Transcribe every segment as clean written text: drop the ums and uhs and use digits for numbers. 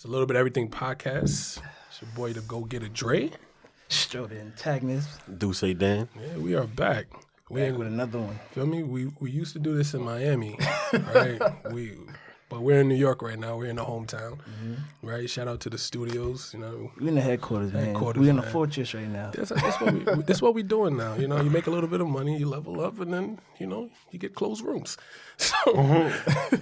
It's a Little Bit of Everything podcast. It's your boy, the GoGettah Dre. Stro the antagonist. Stro Dan. Yeah, we are back. Back with another one. Feel me? We used to do this in Miami, right? But we're in New York right now. We're in the hometown, right? Shout out to the studios. You know, we're in the headquarters, man. We're in the fortress right now. That's what we're doing now. You know, you make a little bit of money, you level up, and then you get closed rooms. So,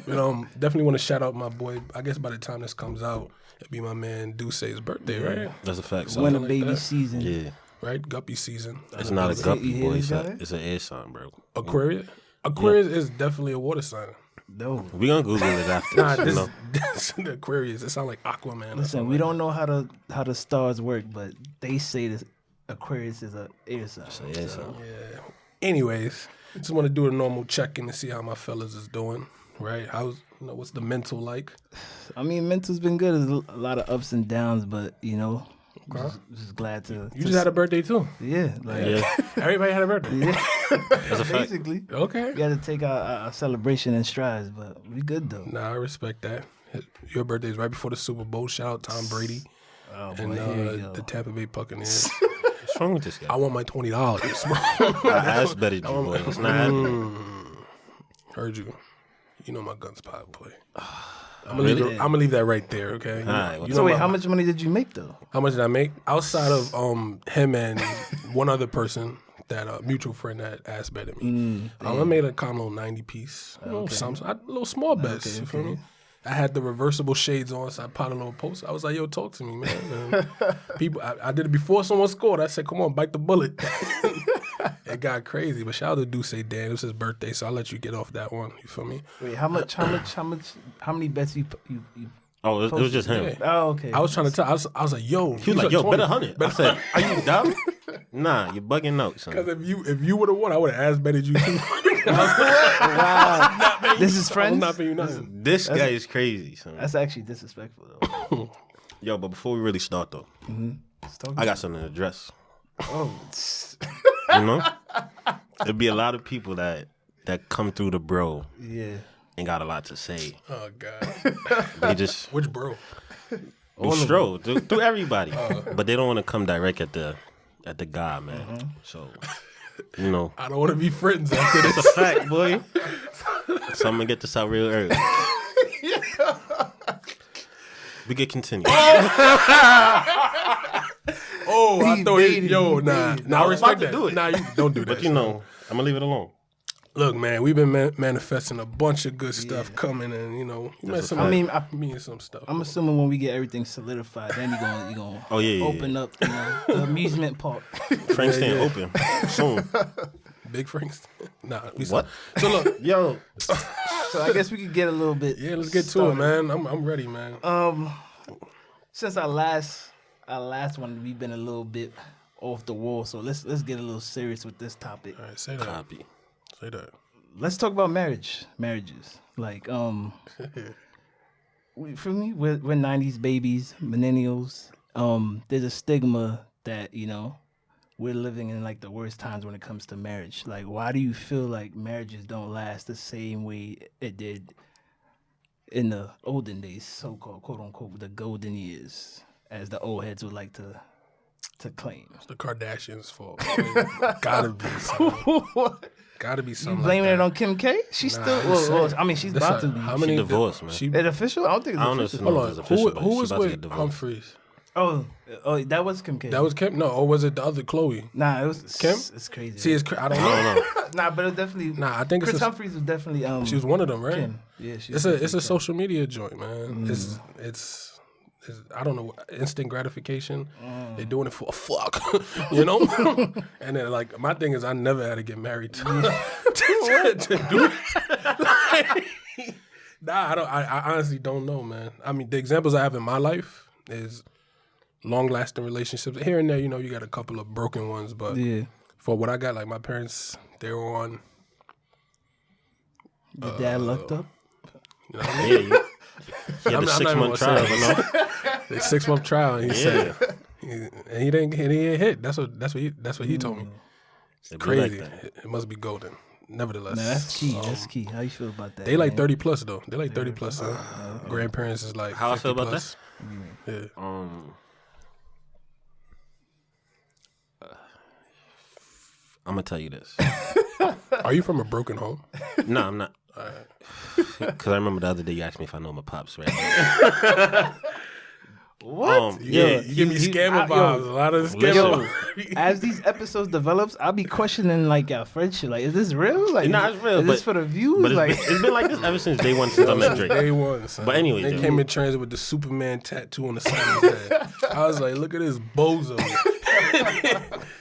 definitely want to shout out my boy. I guess by the time this comes out, it'll be my man Duce's birthday, right? That's a fact. Winter baby season. Yeah. Right, guppy season. It's not a guppy, boy. It's an air sign, bro. Aquarius. Aquarius is definitely a water sign. No, we gonna Google it after. This the Aquarius. It sounds like Aquaman. Listen, we don't know how the stars work, but they say that Aquarius is an air sign. Yeah. Anyways, just want to do a normal check-in to see how my fellas is doing. Right? What's the mental like? I mean, mental's been good. There's a lot of ups and downs, but just glad to. You just had a birthday too. Yeah, Everybody had a birthday. Yeah, that's a fact. Basically. Okay. We got to take our celebration in strides, but we good though. Nah, I respect that. Your birthday is right before the Super Bowl. Shout out Tom Brady and the Tampa Bay Buccaneers. What's wrong with this guy? I want my $20. I asked better than you, boy. It's not happening. Heard you. You know my gun's pop, boy. I'm gonna leave that right there, okay? So wait, how much money did you make though? How much did I make? Outside of him and one other person, that mutual friend that ass betted me. I made a common little 90 piece. Little small bets. You feel me? I had the reversible shades on, so I put a little post. I was like, yo, talk to me, man. People, I did it before someone scored. I said, come on, bite the bullet. It got crazy, but shout out to Duce Dan. It was his birthday, so I'll let you get off that one. You feel me? Wait, how many bets you Oh, it was just him. Yeah. Oh, okay. I was trying to tell. I was like, yo. He was like, yo, bet 100. I said, are you dumb? Nah, you're bugging out, son. Because if you would have won, I would have ass betted you too. Wow. This is friends? I'm not paying you nothing. This guy is crazy, son. That's actually disrespectful, though. Yo, but before we really start, though, I got something to address. Oh. There'd be a lot of people that come through the bro. Yeah. And got a lot to say. Oh, God. They just... Which bro? Stro, through everybody. But they don't want to come direct at the guy, man. So, I don't want to be friends after this. It's a fact, boy. So I'm going to get this out real early. We can continue. I thought I respect that. Do it. Nah, you don't do that. But I'm going to leave it alone. Look, man, we've been manifesting a bunch of good stuff coming, and you met some. Some stuff. I'm assuming when we get everything solidified, then you gonna open up the amusement park. Frank's staying open soon. Big Frank's. Nah. What? So look, yo. So I guess we could get a little bit. Yeah, let's get to it, man. I'm ready, man. Since our last one, we've been a little bit off the wall, so let's get a little serious with this topic. All right, say that. Copy. Say that. Let's talk about marriages. Like, for me, we're 90s babies, millennials. There's a stigma that, we're living in like the worst times when it comes to marriage. Like, why do you feel like marriages don't last the same way it did in the olden days, so-called, quote-unquote, the golden years, as the old heads would like to claim? It's the Kardashians' fault. Gotta be something. Gotta be something. You blaming like it on Kim K? She's still. She's about to be. How many she divorced, man. It official? I don't think it's official. Hold on. Who was with Humphreys? Oh, that was Kim K. That was Kim? No, or was it the other Chloe? Nah, it was Kim. It's crazy. See, I don't know. Nah, but it definitely. Nah, I think Chris Humphries was definitely. She was one of them, right? Kim. Yeah, it's a social media joint, man. It's I don't know, instant gratification. They're doing it for a fuck, And then like my thing is, I never had to get married to do it. I honestly don't know, man. I mean, the examples I have in my life is long-lasting relationships. Here and there, you got a couple of broken ones, but for what I got, like my parents, they were on. Your dad lucked up. You know what I mean? He had a 6-month trial, The 6-month trial, and he said, he didn't hit. That's what he told me. It's crazy. Like it must be golden. nevertheless. Nah, that's key. That's key. How you feel about that? They like man? 30 plus though. They like 30 plus. Grandparents is like How I 50 feel about plus. that? Yeah. I'm gonna tell you this. Are you from a broken home? No, I'm not. Because I remember the other day you asked me if I know my pops, right? What? Yeah, you give me scammer vibes. A lot of scammer vibes. As these episodes develops, I'll be questioning like our friendship. Like, is this real? Like, Nah, it's real, Is this but- for the views? But Like, it's been like this ever since day one since I met Drake. Day one, son. But anyway, they dude. came in transit with the Superman tattoo on the side of his head. I was like, look at this bozo.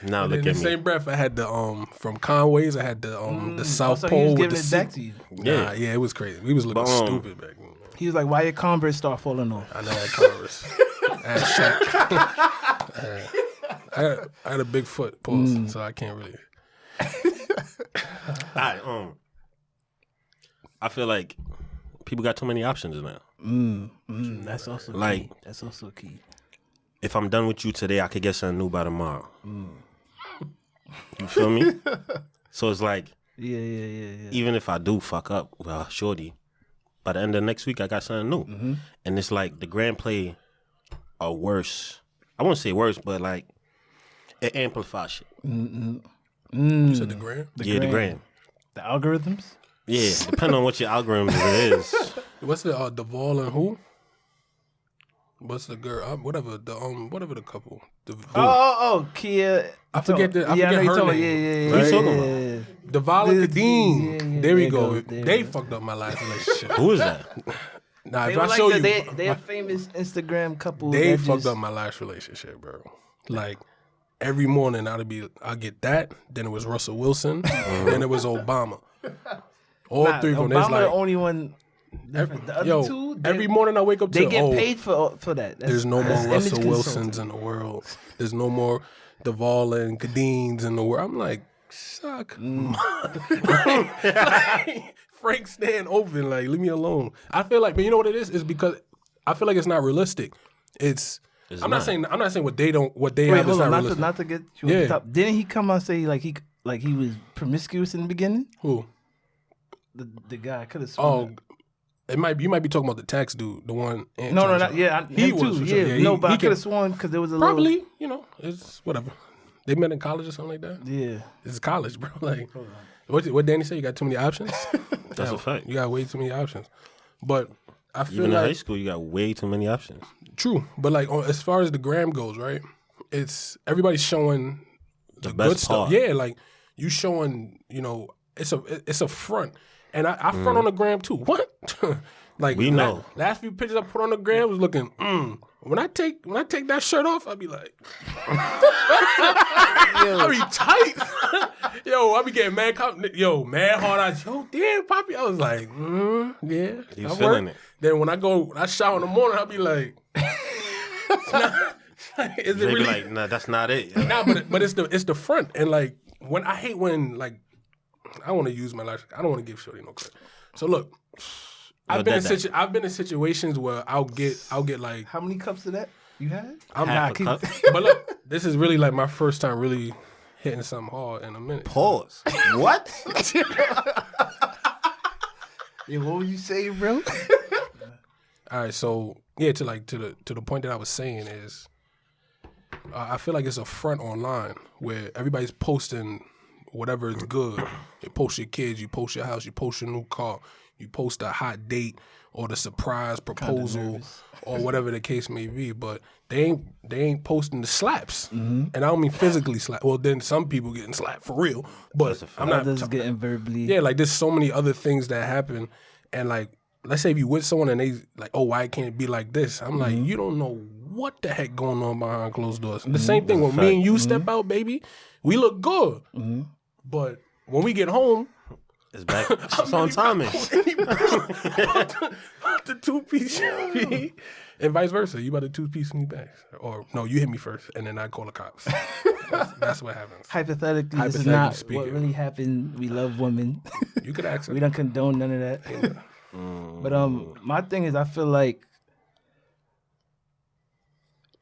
Now And look in the at me. same breath, I had the from Conway's. I had the South so Pole he was with giving the it back to you. Nah, yeah, it was crazy. We was looking But, stupid back then. He was like, "Why your Converse start falling off?" I know that Converse. I had Shaq. I had a big foot, pause, so I can't really. I feel like people got too many options now. That's also Like- key. That's also key. If I'm done with you today, I could get something new by tomorrow. You feel me? So it's like, Yeah. even if I do fuck up with shorty, by the end of next week, I got something new. And it's like the grand play are worse. I won't say worse, but like it amplifies shit. You said the gram. The grand. The algorithms. Yeah, depending on what your algorithm is. What's the Duvall and who? What's the girl? Whatever the couple. Kia. I forget the- I yeah, forget I know her you're talking name. about. What you talking Yeah. Duvall and Kadeem. Yeah, there we there go. you go. They fucked up my last relationship. Who is that? Nah, They if were I like show the, you, they a famous Instagram couple. they that fucked just, up my last relationship, bro. Like every morning I'll get that. Then it was Russell Wilson. Then it was Obama. All three of them. Obama There's the like only one. Different. The other yo, two, every morning I wake up to they get paid for that. There's no more that's image Russell consulting. Wilsons in the world. There's no more Duvall and Kadeens in the world. I'm like, suck. Like, Frank stand open. Like, leave me alone. I feel like, but you know what it is? It's because I feel like it's not realistic. I'm not saying what they Wait, have is hold not on, realistic. not to get you on Yeah. the top. Didn't he come out and say he was promiscuous in the beginning? Who? The guy could have sworn. Oh, you might be talking about the tax dude, the one. No, not yeah. He Him was too, for sure. yeah. Yeah, No, he- but he I could have can- sworn because there was a Probably, it's whatever. They met in college or something like that. little. Yeah. It's college, bro. Like, what Danny say? You got too many options. That's a fact. You got way too many options. But I feel Even in high like school, you got way too many options. true. But like as far as the gram goes, right? It's everybody's showing the best good stuff. part. Yeah, like you showing. It's a front, and I front on the gram too. What? Like We know. Last few pictures I put on the gram was looking. When I take that shirt off, I'll be like, I be tight. Yo, I be getting mad. Mad hard. Damn, Poppy. I was like, yeah. You I feeling work. it. Then when I shower in the morning, I'll be like, is it They be really? like, nah, that's not it. Nah, but it's the front. And like when I hate when like I want to use my life. I don't want to give Shorty no credit. So look, I've been in situations where I'll get like How many cups of that you had? Half a cup. but look, this is really like my first time really hitting something hard in a minute. Pause. What? Yeah, what were you saying, bro? All right, so yeah, to the point that I was saying is, I feel like it's a front online where everybody's posting whatever is good. You post your kids, you post your house, you post your new car, you post a hot date or the surprise proposal or whatever the case may be. But they ain't posting the slaps, and I don't mean physically slap. Well, then some people getting slapped for real, but I'm not Others getting verbally. Yeah, like there's so many other things that happen, and like let's say if you with someone and they like, oh, why can't it be like this? I'm like, you don't know what the heck going on behind closed doors. The same thing when me and you step out, baby, we look good, but when we get home, It's back. It's on timing. the two-piece me, and vice versa. You about to two-piece me back, or no, you hit me first, and then I call the cops. That's what happens. Hypothetically, this is Hypothetically not what speaking. really happened. We love women. You could ask We them. don't condone none of that. But my thing is, I feel like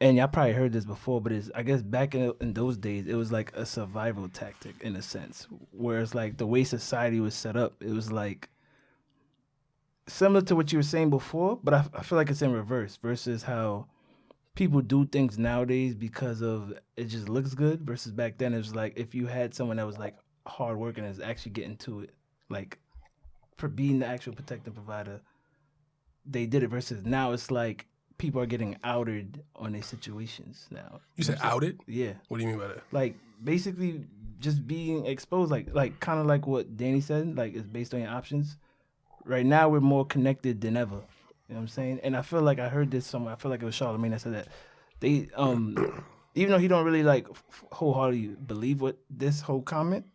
and y'all probably heard this before, but I guess back in those days, it was like a survival tactic in a sense. Whereas like the way society was set up, it was like similar to what you were saying before, but I feel like it's in reverse versus how people do things nowadays because of it just looks good versus back then it was like if you had someone that was like hard working and is actually getting to it, like for being the actual protective provider, they did it versus now it's like people are getting outed on their situations now. You said outed? Yeah. What do you mean by that? Like basically just being exposed, like kind of like what Danny said, like it's based on your options. Right now we're more connected than ever. You know what I'm saying? And I feel like I heard this somewhere. I feel like it was Charlamagne that said that they, even though he don't really like wholeheartedly believe what this whole comment,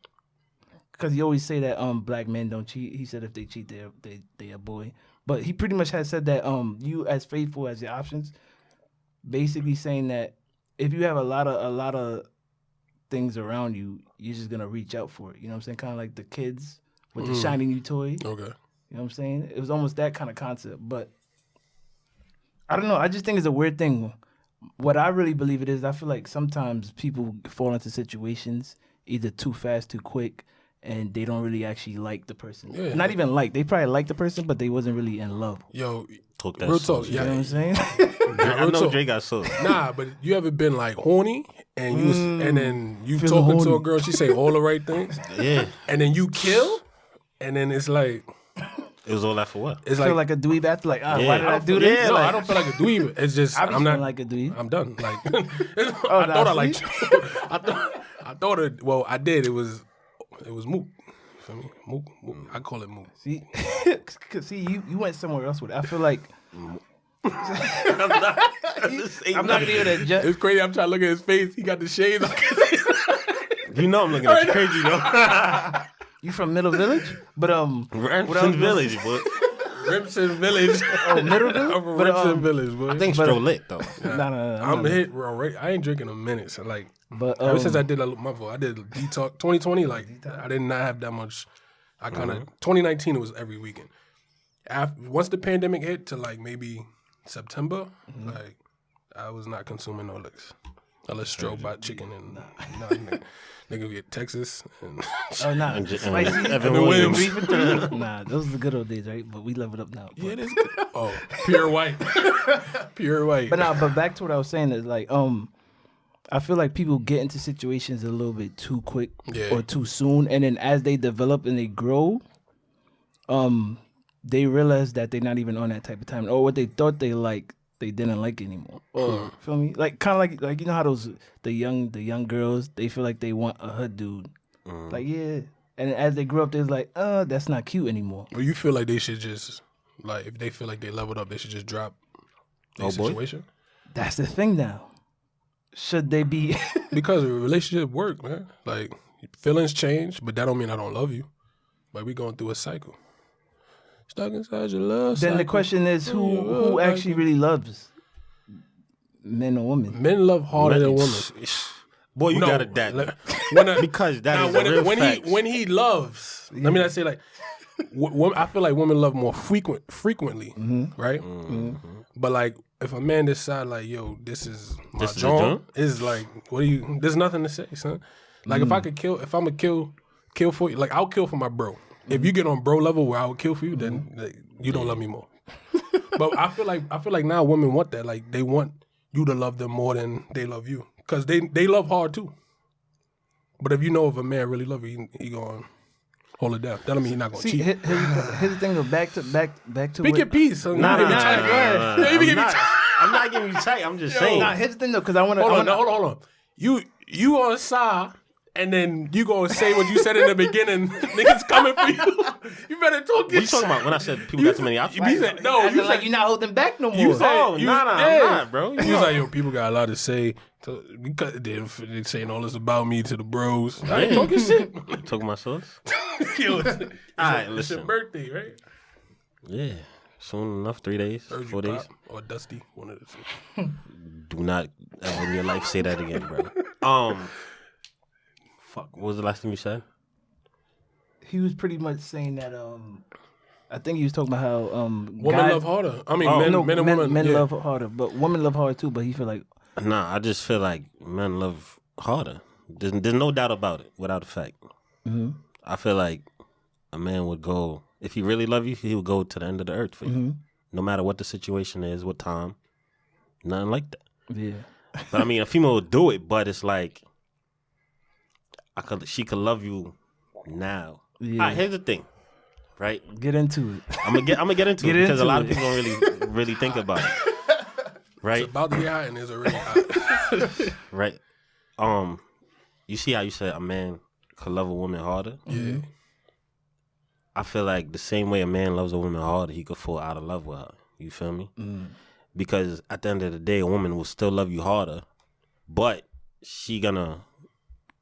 because he always say that black men don't cheat. He said if they cheat, they a boy. But he pretty much has said that you as faithful as your options, basically saying that if you have a lot of things around you, you're just gonna reach out for it. You know what I'm saying? Kind of like the kids with the shiny new toy. Okay. You know what I'm saying? It was almost that kind of concept, but I don't know. I just think it's a weird thing. What I really believe it is, I feel like sometimes people fall into situations either too fast, too quick, and they don't really actually like the person. Yeah. Not even like. They probably like the person, but they wasn't really in love. Yo, Talk that real shit. talk. You know Yeah. what I'm saying? I know Dre got so. Nah, but you ever been like horny and and then you Feeling talking to horny. a girl, she say all the right things, Yeah. and then you kill, and then it's like It was all that for what? it's I feel like like a dweeb after like, Yeah. why did I do this? Yeah, no, like- I don't feel like a dweeb. It's just I be I'm not feeling like a dweeb. I'm done. Like I nah, thought I see? liked you. I thought it. Well, I did. It was moot. You feel me? Moot. I call it moot. See, cause see, you went somewhere else with it. I feel like I'm not gonna hear that. It's crazy. I'm trying to look at his face. He got the shades on. You know I'm looking at you crazy though. You from Middle Village, but Ramson Village, boy. Remsen Village. Oh, Middle Village. I'm from But, Remsen Village, boy. I think Stro lit though. Nah. I'm hit. I ain't drinking a minute. So like, But ever since I did my fault, I did detox 2020. Like, I did not have that much. I kind of 2019. It was every weekend. Once the pandemic hit to like maybe September, like I was not consuming no licks. Unless Stro bought chicken and nigga get Texas and oh nah, And spicy. Evan Williams. Nah, those are the good old days, right? But we leveled up now. yeah, it is good. Oh, pure white, pure white. But back to what I was saying is like I feel like people get into situations a little bit too quick or too soon, and then as they develop and they grow, they realize that they're not even on that type of time, or what they thought they liked, they didn't like anymore. Or feel me? Like kind of like you know how the young girls, they feel like they want a hood dude, like yeah, and as they grow up, they're like, that's not cute anymore. Or you feel like they should just like if they feel like they leveled up, they should just drop their situation. That's the thing now. Should they be? Because a relationship work, man. Like feelings change, but that don't mean I don't love you. Like we going through a cycle. Stuck inside your love. Then the cycle. question is, who actually really loves men or women? Men love harder than women. Boy, you No, got it that. When Because that now, is a real fact. when he loves, let me not say like. I feel like women love more frequently, right? But like, if a man decide like, yo, this is my This is a joint, joint? it's like, what do you? There's nothing to say, son. Like if I could kill, if I'm a kill for you, like I'll kill for my bro. If you get on bro level where I would kill for you, then like, you don't love me more. But I feel like now women want that. Like they want you to love them more than they love you, because they love hard too. But if you know if a man really love you, he gonna hold it down. That don't mean he's not gonna See, cheat. here's the thing. Back to Speak what, your piece. Son. Nah, You give me time. You give me time. I'm not giving you tight. I'm just saying. Nah, here's the thing though, because I want to. Hold on. You on side, and then you gonna say what you said in the beginning. Niggas coming for you. You better talk What your you talking shit. about when I said people got too many options? You said no. You like said you're not holding back no more. you said Oh, you, nah, I'm not, bro. You was like, yo, people got a lot to say. Because they saying all this about me to the bros. I ain't talking shit. Talking my sauce? Yo, All right, it's your listen. birthday, right? Yeah. Soon enough, 3 days, Urge 4 you days. pop or Dusty, one of the two. Do not ever in your life say that again, bro. Fuck. What was the last thing you said? He was pretty much saying that. I think he was talking about how Women love harder. I mean, men and women. Men yeah. love harder, but women love harder too. But he feel like Nah, I just feel like men love harder. There's no doubt about it, without a fact. Mm-hmm. I feel like a man would go, if he really love you, he would go to the end of the earth for you. Mm-hmm. No matter what the situation is, what time, nothing like that. Yeah. But I mean, a female would do it, but it's like, she could love you now. Yeah. All right, here's the thing, right? Get into it. I'm gonna get into it because a lot of people don't really think about it. Right? It's about to get hot and it's already hot. Right. You see how you said a man could love a woman harder? Yeah. I feel like the same way a man loves a woman harder, he could fall out of love with her. You feel me? Mm. Because at the end of the day, a woman will still love you harder, but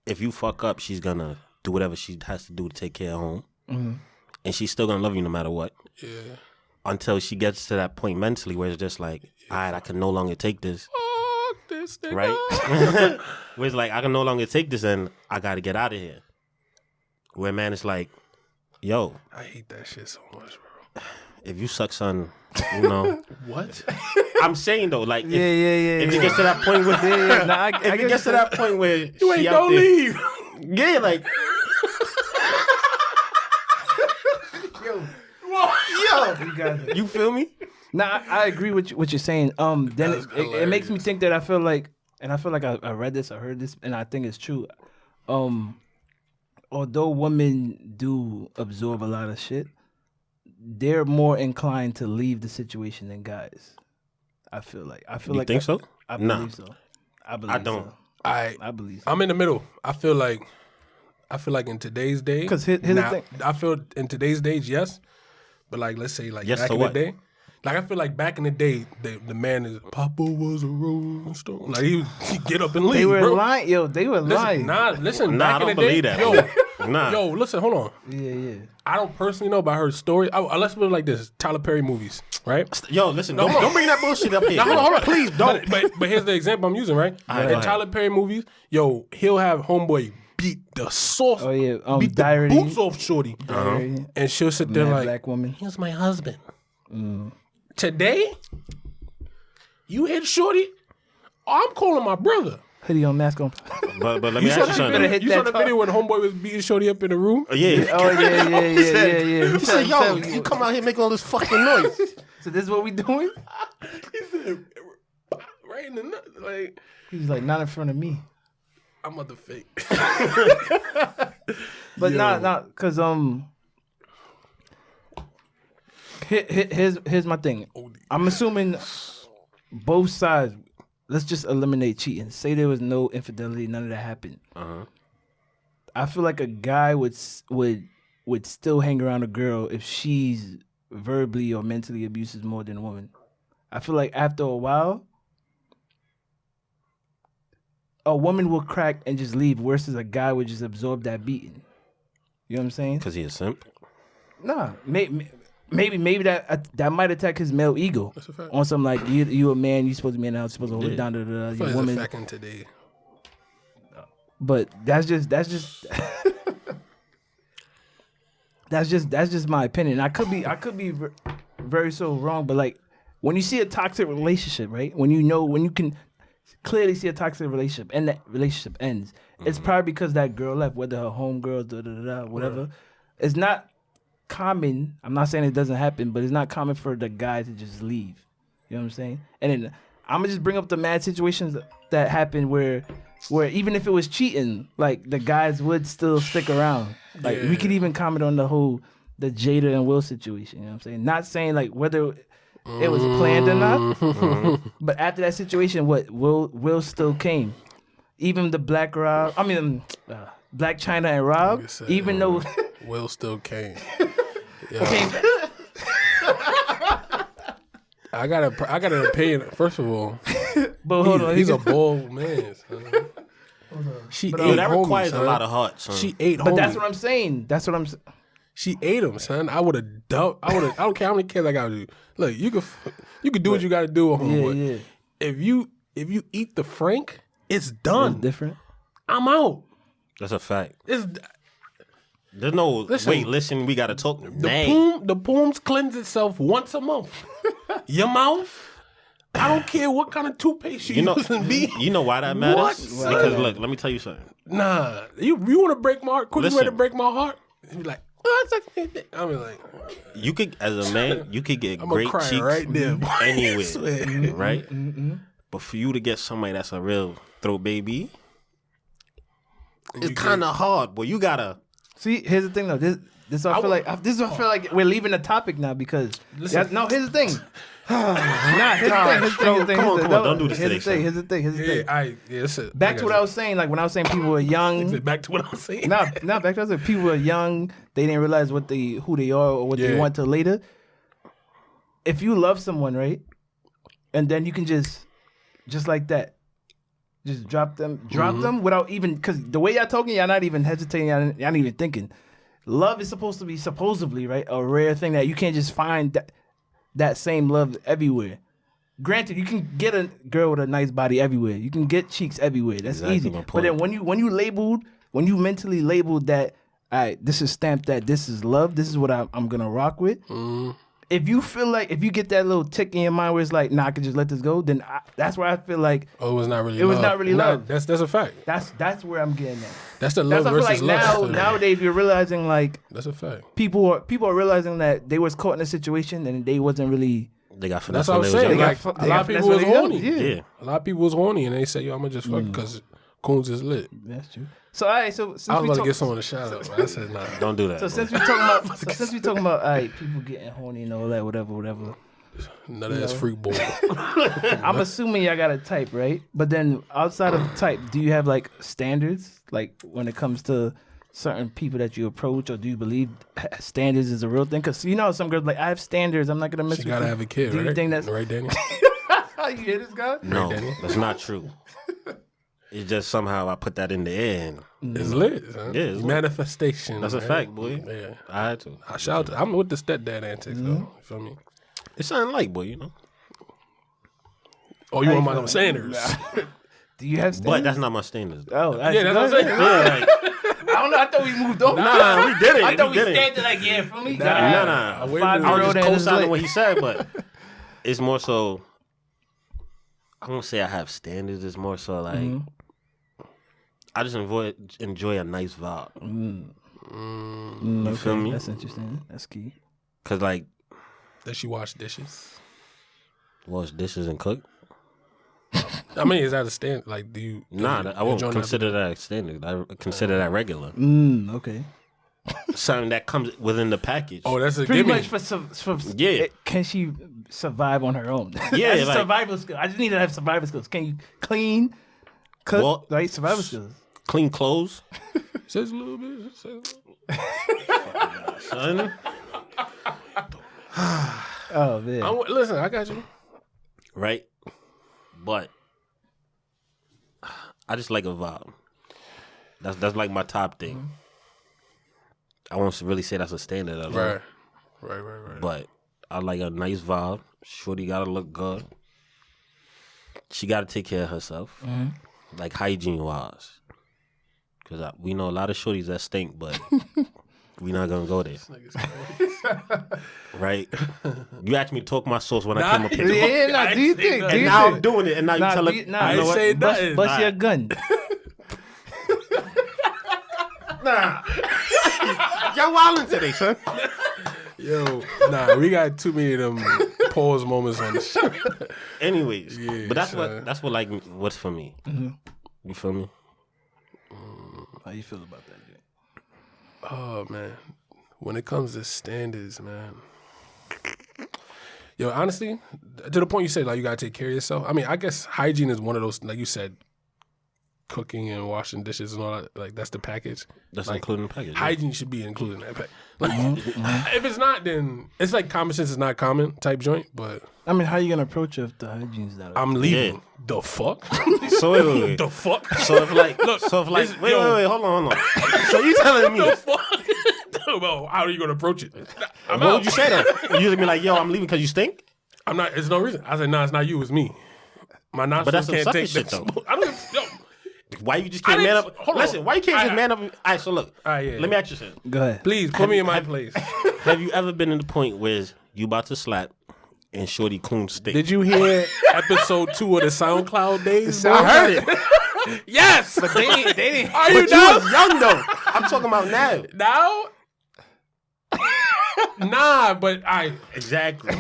if you fuck up, she's gonna do whatever she has to do to take care of home. Mm-hmm. And she's still gonna love you no matter what. Yeah. Until she gets to that point mentally where it's just like, all right, I can no longer take this. Fuck this nigga. Right? Where it's like, I can no longer take this and I gotta get out of here. Where man, it's like, yo, I hate that shit so much, bro. if you suck son, you know. What? I'm saying though, like, Yeah. if it gets to that point where, Nah, if it gets to that point where You ain't she out don't there- leave. Yeah, like, You got it. you feel me? Nah, I agree with what you're saying. Then That's it makes me hilarious. think that I feel like I read this, I heard this, and I think it's true. Although women do absorb a lot of shit, they're more inclined to leave the situation than guys. I feel like. You think so? I Nah. believe so. I believe I don't. so. I I believe so. I'm in the middle. I feel like in today's day, 'Cause here's the thing. I feel in today's days, yes, but like let's say like Yes back to in what? the day, like I feel like back in the day, the man is Papa was a rolling stone. Like he get up and leave. They were bro. lying, yo. They were lying. Listen. Nah, I Back don't in the day, believe that. Nah. yo, listen, hold on. Yeah. I don't personally know, but I heard stories. Let's put it like this: Tyler Perry movies, right? Yo, listen, No, don't bring that bullshit up here. No, hold on. Please don't. But here's the example I'm using, right? Alright, In go ahead. Tyler Perry movies, yo, he'll have homeboy beat the sauce, Oh yeah. beat Diary. the boots off shorty, Diary. and she'll sit there Mad like, black woman. "Here's my husband." Today, you hit shorty. Oh, I'm calling my brother. Hoodie on, mask on. But let me ask you better something. hit You saw that the top. video when homeboy was beating shorty up in the room? Yeah. Oh yeah. He said, yo, you come out here making all this fucking noise. So this is what we doing? He said, right in the nut. Like, He's like, not in front of me. I'm about to fake. But Yo. not because here's my thing. I'm assuming both sides. Let's just eliminate cheating. Say there was no infidelity, none of that happened. Uh-huh. I feel like a guy would still hang around a girl if she's verbally or mentally abuses more than a woman. I feel like after a while, a woman will crack and just leave, versus a guy would just absorb that beating. You know what I'm saying? Because he a simp. Nah, maybe that might attack his male ego. That's a fact. On some like you a man, you supposed to be in the house, supposed to hold it Yeah. down to the That's your a woman. fact in today. But that's just that's just my opinion. I could be very so wrong, but like when you see a toxic relationship, right? When you can clearly see a toxic relationship and that relationship ends, it's probably because that girl left, whether her homegirl, whatever. It's not common. I'm not saying it doesn't happen, but it's not common for the guy to just leave. You know what I'm saying? And then I'm gonna just bring up the mad situations that happen where even if it was cheating, like the guys would still stick around. Like we could even comment on the Jada and Will situation. You know what I'm saying? Not saying like whether it was planned or not, but after that situation, Will still came. Even the Black China and Rob, Like I said, even though Will still came. came. I got an opinion. First of all, But hold on, he's a bold man. Son. She ate Yo, that homies, requires son. a lot of heart, son. She ate But homies. that's what I'm saying. She ate him, son. I would have dumped. I don't care how many kids I got to do. Look, you could do what you got to do, homeboy. Yeah. If you eat the Frank, it's It's done. different. I'm out. That's a fact. It's There's no, Listen. listen, we got to talk. the poom cleanse itself once a month. Your mouth, I don't care what kind of toothpaste you using, B. You know why that matters? What? Because look, let me tell you something. Nah, you want to break my heart? Quick way to break my heart? You be like, I mean, like, you could, as a man, you could get I'm great cry cheeks right there, anywhere, right? But for you to get somebody that's a real throat baby, it's kind of hard. But you gotta see. Here's the thing, though. This is what I feel like. This is what I feel like we're leaving the topic now because here's the thing. Here's the thing. Come on, don't do this today. Here's the thing. Yeah, back to what I was saying. Like when I was saying people were young. Back to what I was saying. No, back to what I was saying. People were young. They didn't realize who they are or what they want till later. If you love someone, right, and then you can just like that, just drop them without even, because the way y'all talking, y'all not even hesitating, y'all not even thinking. Love is supposed to be supposedly, right, a rare thing that you can't just find that same love everywhere. Granted, you can get a girl with a nice body everywhere. You can get cheeks everywhere. That's easy. But then when you mentally labeled that, all right, this is stamped that this is love, this is what I'm gonna rock with. If you feel like, if you get that little tick in your mind where it's like, nah, I can just let this go, then that's where I feel like it was not really love. It was not really love. That's a fact. That's where I'm getting at. That's the love versus love. Nowadays you're realizing like that's a fact. People are realizing that they was caught in a situation and they wasn't really. They got finesse. That's what I'm saying. Like, a lot of people was horny. Yeah. A lot of people was horny and they say, yo, I'm gonna just fuck because Coons is lit. That's true. So all right, so since I was about to give someone a shout out, but I said nah. Don't do that. So since we talking about all right, people getting horny and all that, whatever. No, that's freak boy. I'm assuming y'all got a type, right? But then outside of type, do you have like standards, like when it comes to certain people that you approach, or do you believe standards is a real thing? Because you know some girls like, I have standards, I'm not gonna mess with you. She gotta have a kid, right? Do you think that's right, Danny? You hear this guy? No, that's not true. It's just somehow I put that in the air. It's lit. Huh? Yeah, it's manifestation. That's a fact, boy. Yeah, I had to. I shout. I'm with the stepdad antics though. You feel me? It's something like, boy, you know. Oh, you want my standards? Do you have standards? But that's not my standards. Oh, yeah, that's what I'm saying. Yeah, like, I don't know. I thought we moved on. Nah, we did it. I thought we standard like, yeah, for me. Nah. I was just co-signing what he said, but it's more so. I won't say I have standards. It's more so like I just enjoy a nice vibe. You feel me? That's interesting. That's key. Cause like, does she wash dishes? Wash dishes and cook? I mean, is that a standard? Like, do you? Nah, I won't consider that standard. I consider that regular. Okay. Something that comes within the package. Oh, that's a pretty gimme. much for yeah. Can she survive on her own? Yeah, that's like, survival skill. I just need to have survival skills. Can you clean, cook, right? Survival skills. Clean clothes. Says a little bit. Son. Oh man. Listen, I got you. Right, but I just like a vibe. That's like my top thing. I won't really say that's a standard at all. Right. But I like a nice vibe. Shorty gotta look good. She gotta take care of herself, like hygiene wise. Cause we know a lot of shorties that stink, but we not gonna go there. Right? You asked me to talk my sauce when I came up here. Yeah, do you think? And now I'm doing it, and now you telling me. I ain't say nothing. Bust your gun. Nah. Y'all wildin' today, son. Yo, we got too many of them pause moments on the show. Anyways, yeah, but that's what like what's for me. You feel me? How you feel about that, Jay? Oh man, when it comes to standards, man. Yo, honestly, to the point you said, like you gotta take care of yourself. I mean, I guess hygiene is one of those, like you said, cooking and washing dishes and all that. Like that's the package. That's like, including the package. Hygiene should be included in that package. Like, if it's not, then it's like common sense is not common type joint. But I mean, how you gonna approach it if the hygiene's not? I'm leaving. The fuck? So wait. The fuck? So if like, wait, hold on. So you telling me the fuck? Well, how are you gonna approach it? What would you say that? You just be like, yo, I'm leaving because you stink? I'm not. It's no reason. I said, nah, it's not you. It's me. My nostrils But that's can't take shit, though. I don't. Yo. Why you just can't man up? Listen, why you can't just man up? All right, so look. Yeah. Let me ask you something. Go ahead. Please put me in my place. Have you ever been in the point where you about to slap and Shorty Coon stick. Did you hear episode 2 of the SoundCloud days? I heard it. Yes, But they didn't. Are you But you dumb? was young though. I'm talking about now. Now? Nah, but Exactly.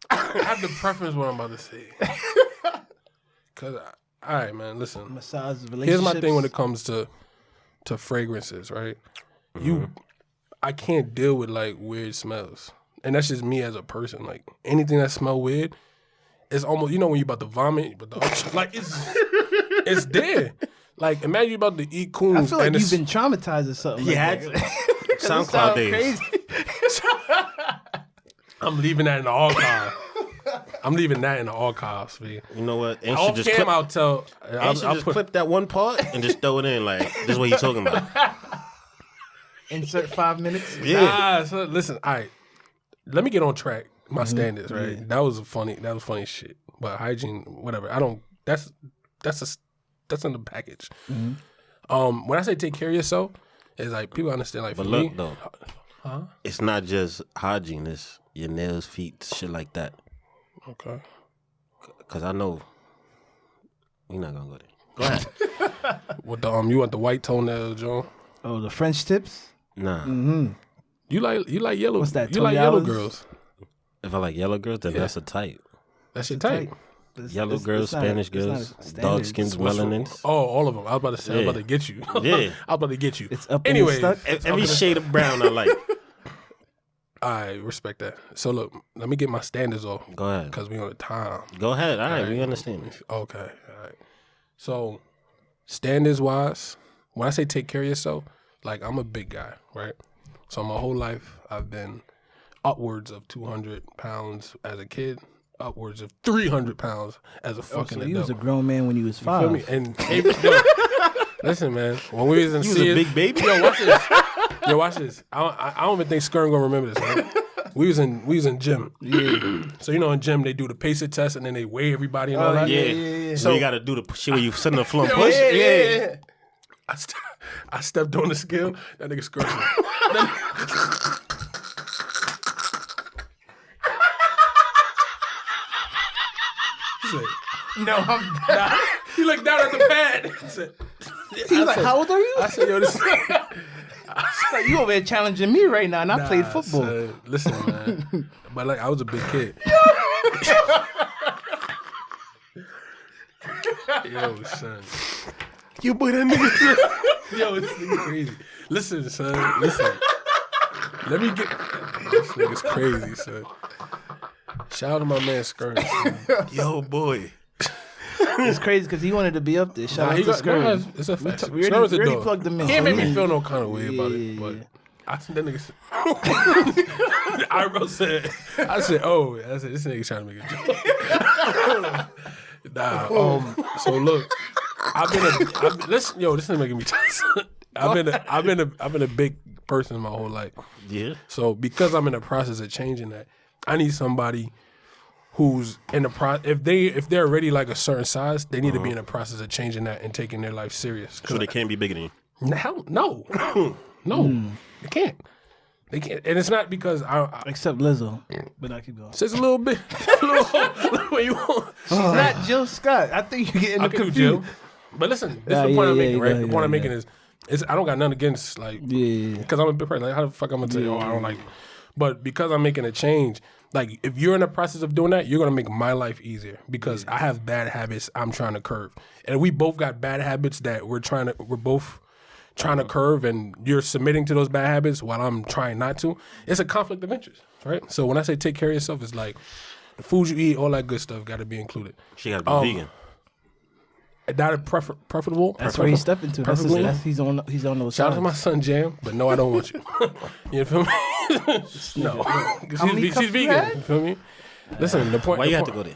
I have to preference what I'm about to say. Cause all right, man, listen. Massage relationships. Here's my thing when it comes to fragrances, right? I can't deal with like weird smells. And that's just me as a person. Like anything that smell weird, it's almost when you about to vomit, but like it's there. Like imagine you about to eat coons. I feel like and you've been traumatized or something. Yeah, like that. SoundCloud days. Crazy. I'm leaving that in the archive. I'm leaving that in the archives, man. You know what? Ain't Off should just cam, clip, I'll tell. ain't should just clip that one part and just throw it in. Like this is what he's talking about. Insert 5 minutes. Yeah. Nah, so listen, all right. Let me get on track. My standards, right? Yeah. That was funny shit. But hygiene, whatever. I don't. That's in the package. When I say take care of yourself, it's like people understand. Like, But for look me, though, it's not just hygiene. It's your nails, feet, shit like that. Okay. Cause I know we're not gonna go there. Go ahead. With the you want the white toenails, John? Oh, the French tips? Nah. You like yellow? What's that, You like yellow $20? girls? If I like yellow girls, then that's a type. That's your type. Yellow girls, not- Spanish it's not girls, a standard. dark skins, melanins. Oh, all of them. I was about to say. I was Yeah. about to get you. Yeah. I was about to get you. It's up Anyway, and stuck. Every shade of brown I like. I respect that. So look, let me get my standards off Go ahead. because we on the time. Go ahead. All right, we understand. Okay, all right. So standards wise, when I say take care of yourself, like I'm a big guy, right? So my whole life I've been upwards of 200 pounds as a kid, upwards of 300 pounds as a fucking So adult. you was a grown man when you was Feel 5. me? And listen, man, when we was in You was a big baby. yo, watch this. Yo, watch this. I don't even think Skern gonna remember this, man. We was in gym. Yeah. So in gym they do the pacer test and then they weigh everybody and all that. Yeah. So So you got to do the shit where you sit in the floor and Yeah, push. yeah. I stepped on the scale. That nigga scratched me. He said, No, I'm nah. He looked down at the pad. He said, He's like, how old are you? I said, yo, this. Like, you over there challenging me right now, and I played football. Son, listen, man. But like, I was a big kid. Yo, son. You boy, that nigga. Yo, this nigga crazy. Listen, son. Listen. Let me get. This nigga's crazy, son. Shout out to my man Skern. Yo, boy. It's crazy because he wanted to be up there. Shout out to Skirts. It's a fact. We Skern's a already dog. plugged him in. He ain't make me feel no kind of way about it, but I think that nigga said, I said, this nigga trying to make a joke. Nah, so look, listen, yo, this is making me tight. I've been a big person my whole life. Yeah. So because I'm in the process of changing that, I need somebody who's in the process. If they're already like a certain size, they need to be in the process of changing that and taking their life serious. So they can't be bigger than you. Hell, no, no, they can't. They can't, and it's not because I Except Lizzo. But I keep going. it's just a little bit. What you want? Not Jill Scott. I think you're getting I the could confused. Jill. But listen, this is the point I'm making, right? The point I'm making is I don't got nothing against like because I'm a big person. Like how the fuck I'm gonna tell you? Oh, I don't like. But because I'm making a change, like if you're in the process of doing that, you're gonna make my life easier because I have bad habits I'm trying to curb, and we both got bad habits that we're both trying to curve, and you're submitting to those bad habits while I'm trying not to. It's a conflict of interest, right? So when I say take care of yourself, it's like the food you eat, all that good stuff got to be included. She got to be vegan. That preferable. That's where he's stepping to. He's on those Shout out sides. to my son Jam, but no, I don't want you. You feel me? No, How many she's cups you vegan. had? You feel me? Listen, the point. Why you have to go there?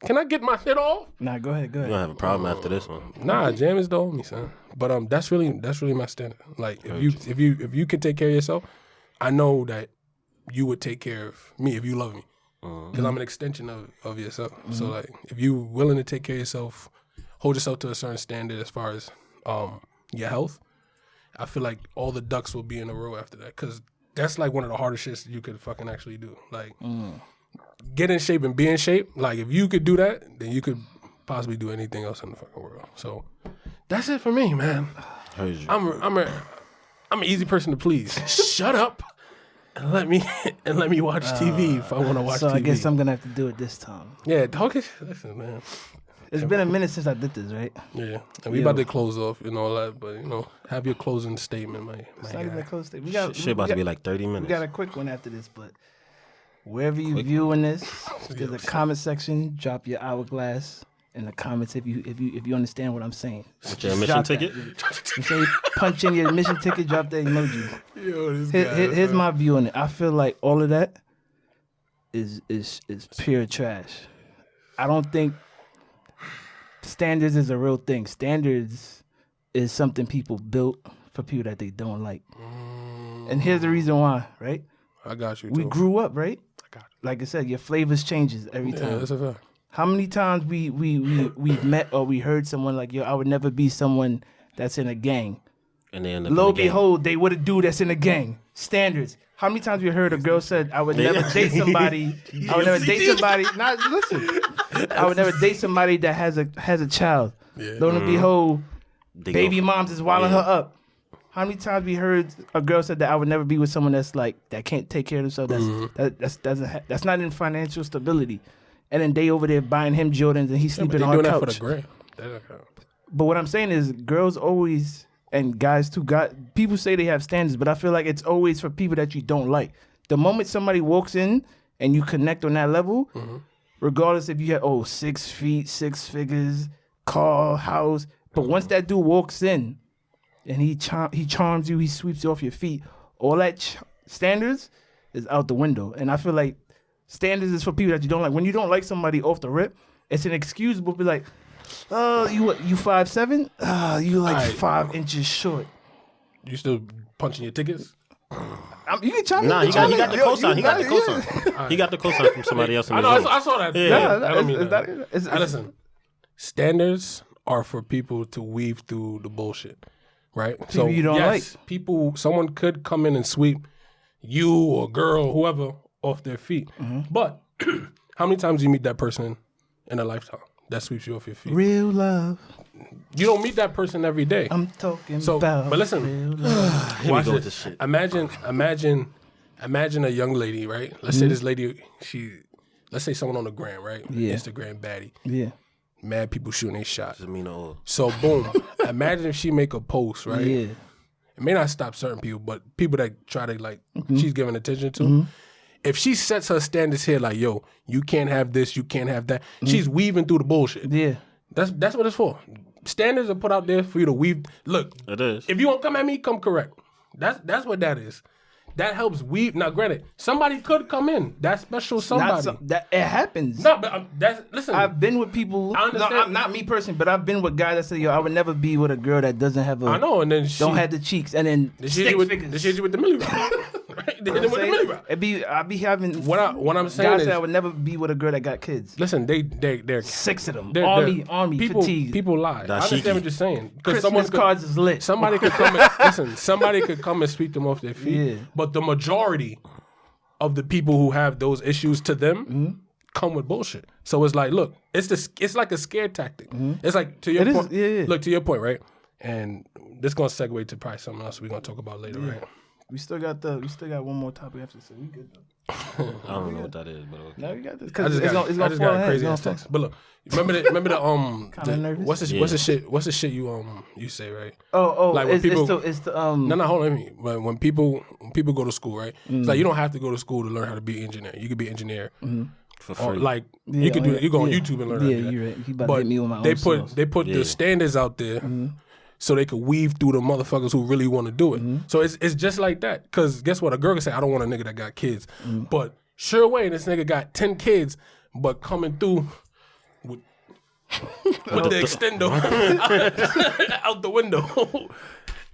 Can I get my shit off? Nah, go ahead. You gonna have a problem after this one. Nah, Jam is the homie, son. But that's really my standard. Like if you can take care of yourself, I know that you would take care of me if you love me. Because I'm an extension of yourself. So like if you willing to take care of yourself, hold yourself to a certain standard as far as your health, I feel like all the ducks will be in a row after that. Because that's like one of the hardest shits you could fucking actually do. Like, get in shape and be in shape. Like, if you could do that, then you could possibly do anything else in the fucking world. So, that's it for me, man. I'm an easy person to please. Shut up and let me watch TV if I want to watch TV. So I guess I'm gonna have to do it this time. Yeah, listen, man. It's been a minute since I did this, right? Yeah, and we about to close off and all that, but have your closing statement, my It's not even a close statement. Shit about to be like 30 minutes. We got a quick one after this, but wherever you viewing this, there's a comment section. Drop your hourglass in the comments if you understand what I'm saying. With your admission ticket? You say punch in your admission ticket, drop that emoji. Yo, this guy, Here's my view on it. I feel like all of that is pure trash. I don't think standards is a real thing. Standards is something people built for people that they don't like. And here's the reason why, right? I got you. We too. grew up, right? I got you. Like I said, your flavors changes every time. Yeah, that's a fact. How many times we've met or we heard someone like, yo, I would never be someone that's in a gang. And they end up Lo in the game. behold, they would a dude that's in a gang. Standards. How many times we heard a girl said, I would never date somebody. I would never date somebody. Nah, listen. I would never date somebody that has a child. Yeah. Lo and behold, They baby go- moms is wilding her up. How many times we heard a girl said that I would never be with someone that's like that can't take care of themselves. That's not in financial stability. And then they over there buying him Jordans and he's sleeping on doing the that for couch. the gram. That count. But what I'm saying is, girls always and guys too. People say they have standards, but I feel like it's always for people that you don't like. The moment somebody walks in and you connect on that level, regardless if you have 6 feet, 6 figures, car, house, but once that dude walks in and he charms you, he sweeps you off your feet, all that standards is out the window. And I feel like standards is for people that you don't like. When you don't like somebody off the rip, it's an excusable be like, oh, you 5'7"? You like Alright. 5 inches short. You still punching your tickets? You can chime in. Nah, he got the cosign. He got the yeah. cosign. He got the cosign from somebody else in I the know. room. I saw that. Yeah. Yeah, Nah, I don't mean it's that. not- it's- Now listen, standards are for people to weave through the bullshit, right? People you don't like. Someone could come in and sweep you or girl, whoever, off their feet. But how many times do you meet that person in a lifetime that sweeps you off your feet? Real love. You don't meet that person every day. I'm talking So, about. but listen, real love. Here we go with this shit. Imagine a young lady, right? Let's say this lady, let's say someone on the gram, right? Yeah. Instagram baddie. Yeah. Mad people shooting their shots. Zamina So boom, imagine if she make a post, right? Yeah. It may not stop certain people, but people that try to like, she's giving attention to. If she sets her standards here, like, yo, you can't have this, you can't have that. She's weaving through the bullshit. Yeah. That's what it's for. Standards are put out there for you to weave. Look, It is. if you won't come at me, come correct. That's what that is. That helps weave. Now, granted, somebody could come in. That special somebody. That it happens. No, but listen. I've been with people. I understand. Not me personally, but I've been with guys that say, "Yo, I would never be with a girl that doesn't have a." I know, and then don't have the cheeks, and then They stick hit you with figures. the milli rock. Right? They hit him with the milli rock. I be having What I'm saying guys is, say I would never be with a girl that got kids. listen, they're 6 of them. they're- Army people, fatigue. People lie. I understand Dashiki. what you're saying. Christmas cards is lit. Somebody could come and listen. Somebody could come and sweep them off their feet. Yeah. But the majority of the people who have those issues to them come with bullshit. So it's like, look, it's like a scare tactic. It's like to your It is, point. yeah. Look, to your point, right? And this gonna segue to probably something else we're gonna talk about later, right? We still got one more topic after this. We good though. I don't know what that is, but okay. No, we got this. I Cause just it's got, gonna I just fall got a ahead. crazy It's ass gonna text. But look, remember the Kinda nervous? what's the shit you say, right? Oh, Like when it's people- the No, hold on. Let me. When people go to school, right? It's like you don't have to go to school to learn how to be an engineer. You could be an engineer, For or free. like you could do. You go on YouTube and learn. how to Yeah, do that. you're right. He about to But hit me with my they own put sauce. they put Yeah. the standards out there so they could weave through the motherfuckers who really want to do it. So it's just like that. Because guess what? A girl can say, I don't want a nigga that got kids. But sure way, this nigga got 10 kids, but coming through with the extendo out the window.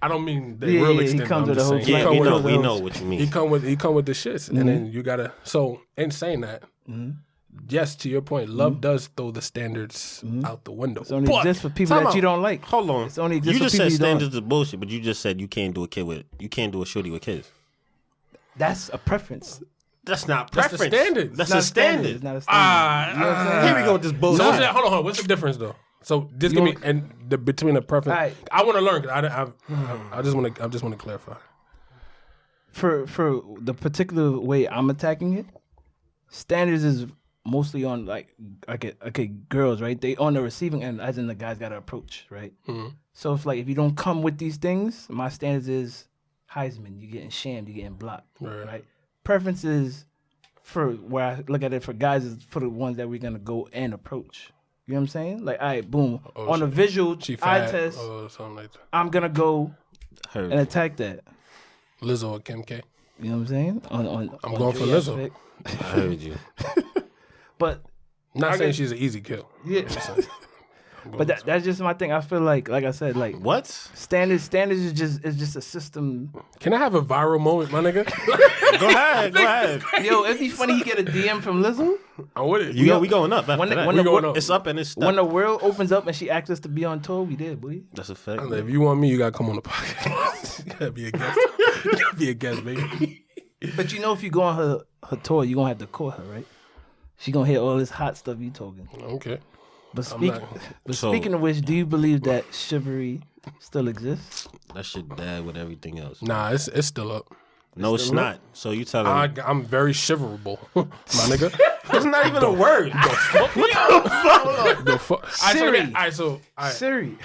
I don't mean the Yeah, real yeah, he extendo. comes I'm with just the whole saying. He Yeah, come we with know, the- we know what you mean. He come with the shits, and then you gotta. So in saying that, yes, to your point, love does throw the standards out the window. It's only But- just for people time that out. you don't like. Hold on. It's only You just for just people said you don't standards is bullshit, but you just said you can't do a shorty with kids. That's a preference. That's not That's preference. the standard. That's It's not a standard. It's not a standard. You know what I'm saying? Here we go with this bullshit. So hold on. What's the difference though? So just give me between a preference. Alright. I want to learn. 'Cause I just want to clarify. For the particular way I'm attacking it, standards is mostly on like okay, girls, right? They on the receiving end, as in the guys got to approach, right? Mm-hmm. So if like if you don't come with these things, my standards is Heisman, you getting shammed, you getting blocked, right? Preferences for where I look at it for guys is for the ones that we're gonna go and approach. You know what I'm saying? Like, all right, boom. On a visual eye test, something like that. I'm gonna go and attack that. Lizzo or Kim K. You know what I'm saying? I'm going for Lizzo. I heard you. But not saying she's an easy kill. Yeah. But that's just my thing. I feel like I said, like What? standards is just a system. Can I have a viral moment, my nigga? Go ahead. Yo, it'd be funny he get a DM from Lizzo. I'm with it. We going up after that. when the going up. It's up and it's stuck. When the world opens up and she asks us to be on tour, we did, boy. That's a fact. I'm like, if you want me, you gotta come on the podcast. You gotta be a guest. You gotta be a guest, baby. But you know, if you go on her tour, you gonna have to call her, right? She gonna hear all this hot stuff you talking. Okay. But speaking of which, do you believe that Chivalry still exists? That shit died with everything else. Nah, it's still up. No, it's not. So you telling me. I'm very chivalrable, my nigga. It's not even a word. The fuck? Siri. All right, so Siri.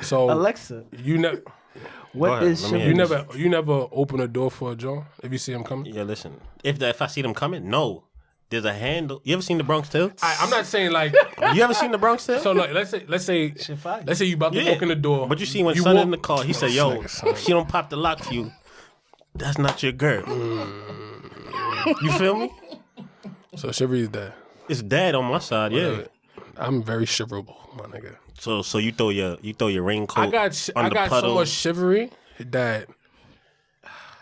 so Alexa. you never. What is let me Chivalry? You never open a door for a John if you see him coming. Yeah, listen. If I see them coming, no. There's a handle. You ever seen the Bronx Tale? I'm not saying like. You ever seen the Bronx Tale? So like, let's say you about to walk in the door. But you see when son in the car, he said, "Yo, if she don't pop the lock for you, that's not your girl." You feel me? So chivalry is that. It's dad on my side, yeah. I'm very chivalrable, my nigga. So you throw your raincoat. I got so much chivalry that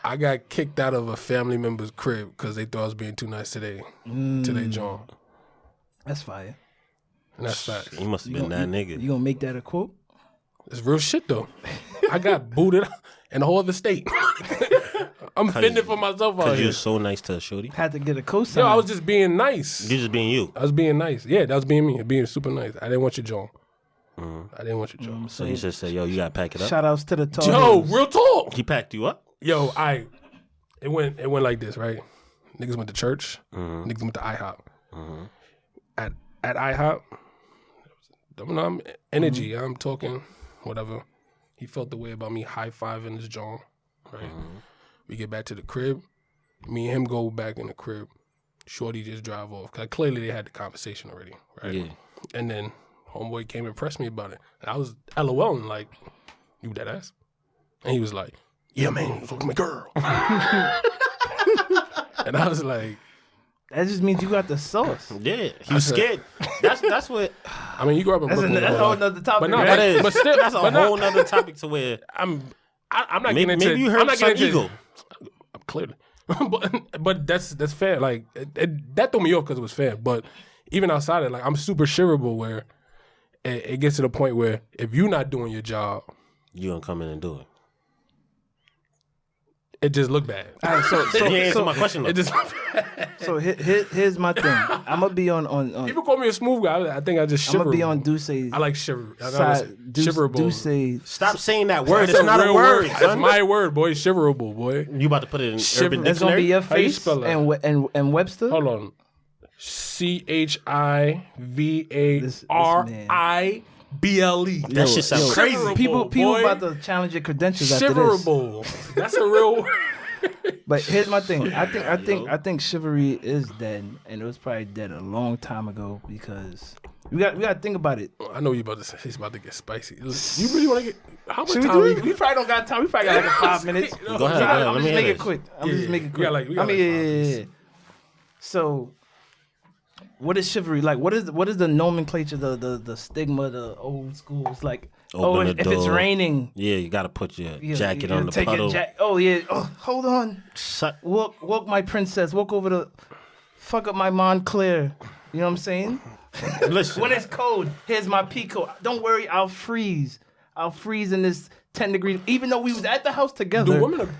I got kicked out of a family member's crib because they thought I was being too nice to their John. That's fire. And that's facts. You must have been that nigga. You gonna make that a quote? It's real shit though. I got booted in the whole other state. I'm fending for myself out Because here. you're so nice to a shorty. Had to get a cosign. Yo, I was just being nice. You're just being you. I was being nice. Yeah, that was being me. Being super nice. I didn't want your John. I didn't want your John. So he just said, "Yo, you gotta pack it up." Shout outs to the tall. Yo, Heads. real talk. He packed you up. Yo, it went like this, right? Niggas went to church. Niggas went to IHOP. At IHOP, I'm energy. I'm talking whatever. He felt the way about me high-fiving his John, right? We get back to the crib. Me and him go back in the crib. Shorty just drive off. Cause clearly they had the conversation already, right? Yeah. And then homeboy came and pressed me about it. And I was LOLing like, "You dead ass?" And he was like, "Yeah, man, fuck my girl." And I was like, That just means you got the sauce. Yeah, he was scared. That's what. I mean, you grew up in Brooklyn. That's a whole nother topic. But no, right? but still, That's a whole nother topic to where I'm not maybe getting into. you heard I'm not some getting into, ego. Clearly, but that's fair. Like that threw me off because it was fair. But even outside of it, like I'm super shareable where it gets to the point where if you're not doing your job, You gonna come in and do it. it just look bad. All right, You answered my question though. It just so here's my thing. I'm gonna be on people call me a smooth guy. I think I just I'm shiver. gonna be on Duce's I like shiver. side. Shiverable. Duce. Stop saying that word. That's It's not a real word. That's son. my word, boy. Shiverable, boy. You about to put it in Shiver- Urban That's gonna be Dictionary? your How you face spell that? and Webster. Hold on. CHIVARIBLE. That shit sounds crazy. Shiverable, People boy. about to challenge your credentials after this. Shiverable. That's a real. But here's my thing. I think chivalry is dead, and it was probably dead a long time ago because we got to think about it. I know you about to say he's about to get spicy. You really want to get? How much Should we time? do it? We probably don't got time. We probably got like 5 minutes. Go ahead. I'm Let just me make hear it this. quick. I'm Yeah, just make it we quick. got like 5 yeah. minutes. So, what is chivalry like? What is the nomenclature? The stigma, the old school. It's like, Open the if it's door. raining, Yeah, you gotta put your jacket you on the take your puddle. Oh yeah. Oh, hold on. Shut- Walk my princess. Walk over to fuck up my Montclair. You know what I'm saying? Listen, When it's cold, here's my peacoat. Don't worry, I'll freeze. I'll freeze in this 10 degrees, even though we was at the house together.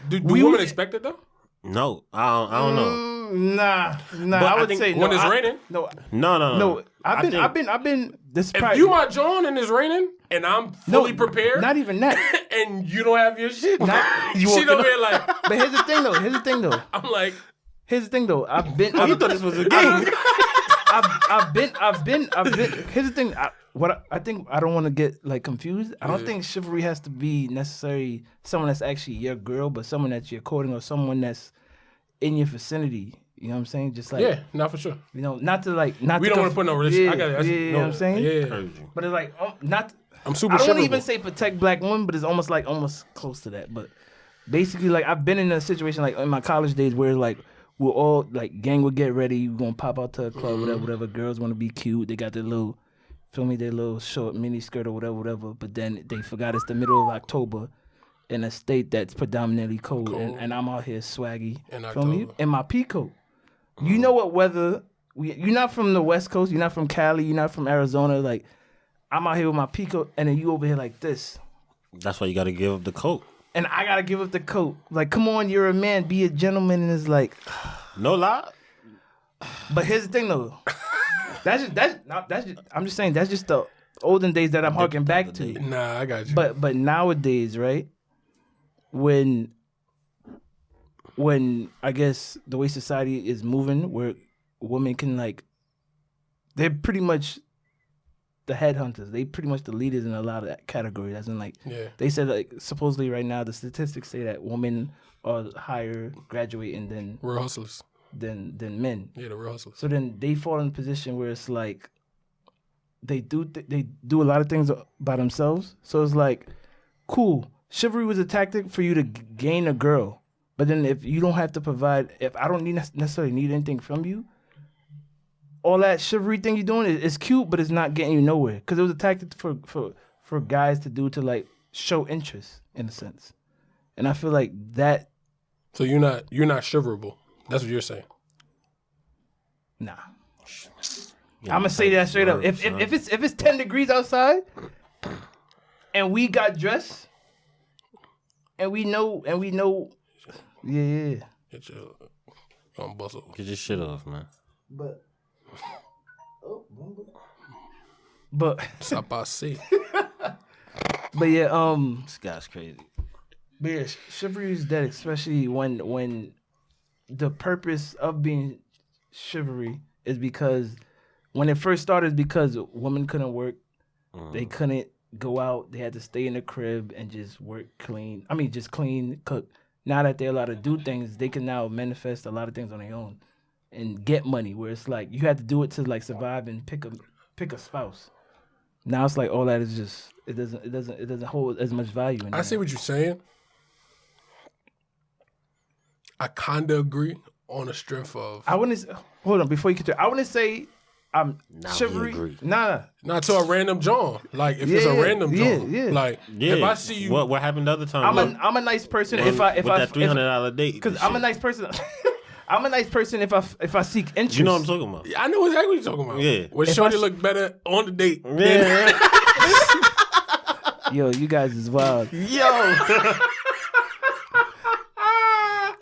Do women expect it though? No, I don't know. Nah. But I I would think say when no, it's raining. No. I've been. This If probably, you my John and it's raining and I'm fully prepared, Not even that. and you don't have your shit, You she walking don't up- be like. But here's the thing though. I'm like, I've been. You thought this was a game? I've been. Here's the thing. I think I don't want to get like confused. I don't think chivalry has to be necessarily someone that's actually your girl, but someone that you're courting or someone that's in your vicinity. You know what I'm saying? Just like not for sure. you know, not to. We don't want to put no risk. I got it. You know what I'm saying? Yeah. But it's like not. I'm super. I don't want to chivalrable. even say protect black women, but it's almost close to that. But basically, like I've been in a situation like in my college days where like we're all like gang would get ready, we're gonna pop out to a club, whatever. Girls want to be cute, they got their little, their little short mini skirt or whatever. But then they forgot it's the middle of October in a state that's predominantly cold. And I'm out here swaggy. Feel me? In my pea coat. You know what weather? You're not from the West Coast. You're not from Cali. You're not from Arizona. Like I'm out here with my pea coat, and then you over here like this. That's why you got to give up the coat. And I gotta give up the coat. Like, come on, you're a man, be a gentleman. And it's like, no lie. But here's the thing, though. I'm just saying that's just the olden days that I'm harking back to. Nah, I got you. But nowadays, right? When I guess the way society is moving, where women can like, they're pretty much the headhunters. They pretty much the leaders in a lot of that category. As in, like, they said, like, supposedly right now the statistics say that women are higher graduating than real hustlers than men. Yeah, the real hustlers. So then they fall in a position where it's like they do a lot of things by themselves. So it's like, cool. Chivalry was a tactic for you to gain a girl, but then if you don't have to provide, if I don't necessarily need anything from you. All that chivalry thing you're doing is cute, but it's not getting you nowhere. Because it was a tactic for guys to do to like show interest in a sense, and I feel like that. So you're not chivalrable. That's what you're saying. Nah, I'm gonna say that straight up. If it's 10 degrees outside, and we got dressed, and we know, yeah. Get your bustle. Get your shit off, man. But Sapase. But yeah, This guy's crazy. But yeah, chivalry is dead, especially when the purpose of being chivalry is because when it first started, because women couldn't work, they couldn't go out, they had to stay in the crib and just work clean. I mean, just clean, cook. Now that they're allowed to do things, they can now manifest a lot of things on their own and get money. Where it's like you had to do it to like survive and pick a spouse. Now it's like all that is just it doesn't hold as much value anymore. I see what you're saying. I kind of agree on the strength of. I wouldn't hold on before you continue. I wouldn't say I'm chivalry. Nah. Not to a random John. Like if it's a random John. Yeah. Like if I see you. What happened the other time? I'm a nice person with that $300 date. Because I'm a nice person. I'm a nice person if I seek interest. You know what I'm talking about? I know exactly what you're talking about. Yeah. When shorty look better on the date. Yeah. Yo, you guys is wild. Yo.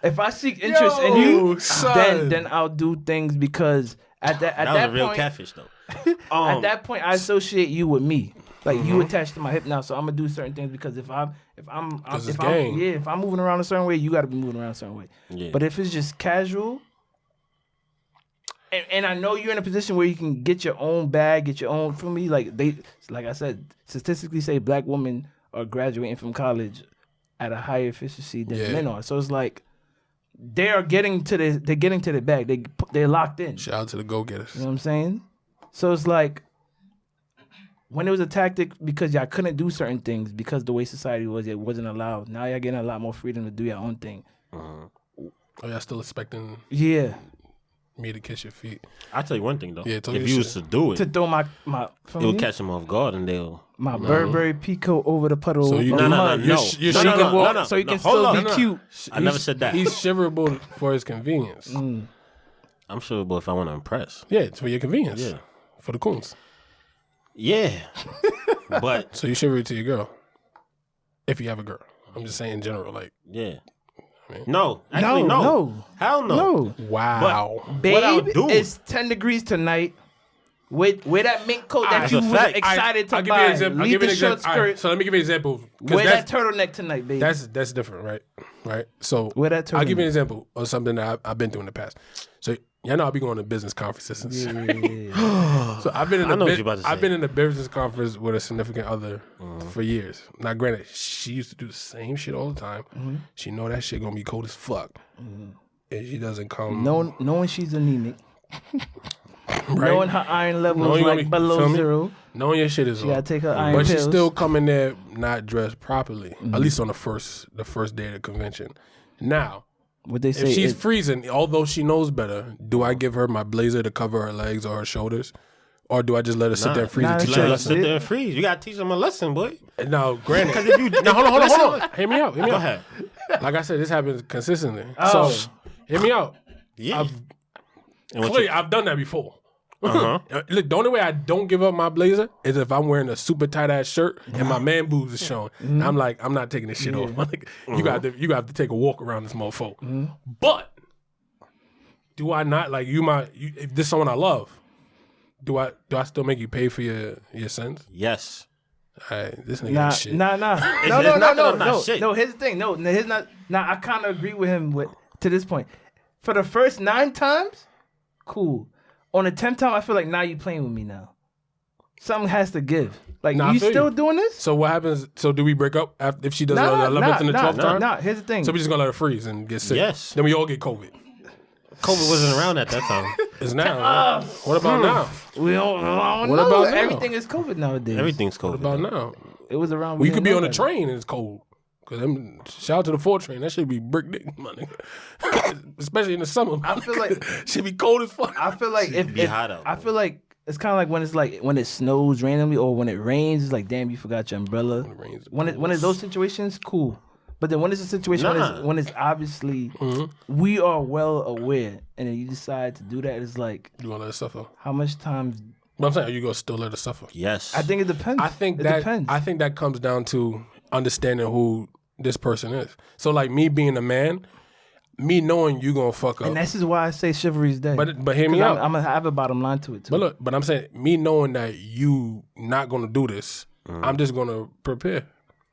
If I seek interest in you, son. then I'll do things because at that was a real point, catfish though. At that point, I associate you with me. Like you attached to my hip now, so I'm gonna do certain things because if I'm moving around a certain way, you got to be moving around a certain way. Yeah. But if it's just casual, and I know you're in a position where you can get your own bag, get your own. For me, like I said, statistically say black women are graduating from college at a higher efficiency than men are. So it's like they're getting to the bag. They're locked in. Shout out to the go-getters. You know what I'm saying? So it's like when it was a tactic because y'all couldn't do certain things because the way society was, it wasn't allowed. Now y'all getting a lot more freedom to do your own thing. Are y'all still expecting me to kiss your feet? I'll tell you one thing though. Yeah, if you was to do it, to throw my it would catch them off guard and they'll my Burberry peacoat over the puddle. So you no, so he can still be cute. I never said that. He's chivalrable for his convenience. I'm chivalrable if I want to impress. Yeah, it's for your convenience. Yeah, for the coons. Yeah, but so you chivalry to your girl. If you have a girl, I'm just saying in general. Like, Yeah. I mean, No. Actually, no. Hell no. No. wow. What I'll Babe, do- it's 10 degrees tonight. Wear that mink coat that That's you a was fact. excited to I'll give you buy. an example. Leave the short All right, skirt. so let me give you an example. 'Cause Wear that turtleneck tonight, baby. That's different, right? Right. So Wear that I'll give you turtleneck. an example of something that I've been through in the past. So y'all know I'll be going to business conferences. And shit. So I've been in I know what you're about to I've say. been in a business conference with a significant other for years. Now, granted, she used to do the same shit all the time. She know that shit gonna be cold as fuck, and she doesn't come. Knowing she's anemic. Right? Knowing her iron levels Knowing you like gonna be- below feel me? 0. Knowing your shit is She off. gotta take her iron But pills. she's still coming there not dressed properly. At least on the first day of the convention. Now, What they say if she's is, freezing, although she knows better, do I give her my blazer to cover her legs or her shoulders? Or do I just let her sit there and freeze Nah, and teach it's her Let a her lesson? sit there and freeze. You gotta teach them a lesson, boy. Now, granted. Because if you Now, hold on. Listen. Hear me out. Go ahead. Like I said, this happens consistently. Oh. So, hear me out. Yeah. And what Clearly, you- I've done that before. Uh-huh. Look, the only way I don't give up my blazer is if I'm wearing a super tight ass shirt and my man boobs is showing. And I'm like, I'm not taking this shit off. Like, you got to take a walk around this motherfucker. But do I not like if this is someone I love? Do I still make you pay for your sins? Yes. All right, this nigga Nah, ain't shit. nah. it's not that I'm not shit. No, here's the thing. No, here's not. Nah, I kind of agree with him to this point. For the first 9 times, cool. On the 10th time, I feel like now you playing with me now. Something has to give. Like, Nah, I you feel still you. doing this? So what happens? So do we break up if she does it on the 11th and the 12th time? Nah, here's the thing. So we just gonna let her freeze and get sick. Yes. Then we all get COVID. COVID wasn't around at that time. It's now. Right? What about now? We don't What know. about now? Everything is COVID nowadays. Everything's COVID. What about now? It was around. We we could be didn't on know the that. train and it's cold. Cause shout out to the 4 train. That should be brick dick money. Especially in the summer. I feel like should be cold as fuck. I feel like if hot out, I feel like it's kind of like when it snows randomly or when it rains. It's like, damn, you forgot your umbrella. When it's those situations, cool. But then when it's a situation when it's obviously we are well aware, and then you decide to do that, it's like, You gonna let her suffer? how much time? But I'm saying, are you gonna still let her suffer? Yes. I think it depends. I think it that depends. I think that comes down to understanding who this person is. So like me being a man, me knowing you gonna fuck up. and this is why I say chivalry is dead. But hear me out. I'm gonna have a bottom line to it too. But look, I'm saying me knowing that you not gonna do this, I'm just gonna prepare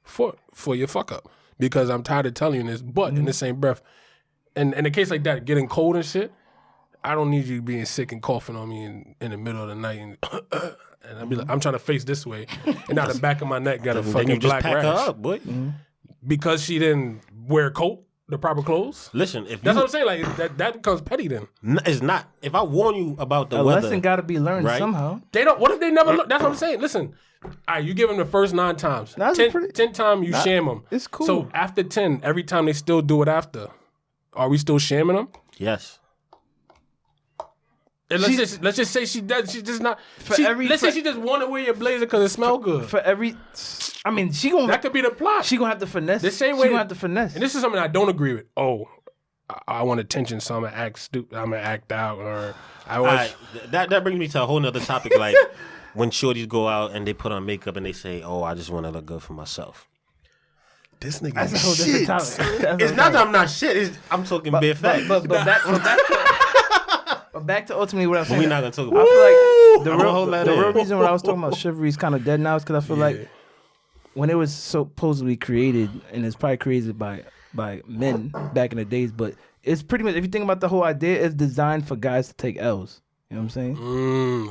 for your fuck up because I'm tired of telling you this. But in the same breath, and in a case like that, getting cold and shit, I don't need you being sick and coughing on me in the middle of the night and I'll be like, I'm trying to face this way, and now the back of my neck got a then you fucking just black pack rash her up, boy. because she didn't wear a coat, the proper clothes. Listen, if That's you, what I'm saying. Like that becomes petty then. it's not. If I warn you about the a weather, lesson got to be learned right? somehow. They don't. What if they never look? That's what I'm saying. Listen, all right, you give them the first 9 times. That's 10 times you sham them. it's cool. So after 10, every time they still do it after, are we still shamming them? yes. And let's just say she does. She's just not. Let's say she just want to wear your blazer because it smell good. For every, I mean, she gonna That could be the plot. she gonna have to finesse. The same She way- gonna have to finesse. And this is something I don't agree with. Oh, I want attention, so I'm gonna act stupid. I'm gonna act out, or I All want. right, that brings me to a whole nother topic. Like when shorties go out and they put on makeup and they say, "Oh, I just want to look good for myself." This nigga. That's a whole different topic. That's It's a not that I'm not shit. I'm talking bare facts. But back to ultimately what I'm saying. We're not gonna talk about. I feel like I'ma hold that the in. real reason why I was talking about chivalry is kind of dead now is because I feel like when it was supposedly created, and it's probably created by men back in the days, but it's pretty much, if you think about the whole idea, it's designed for guys to take L's. You know what I'm saying?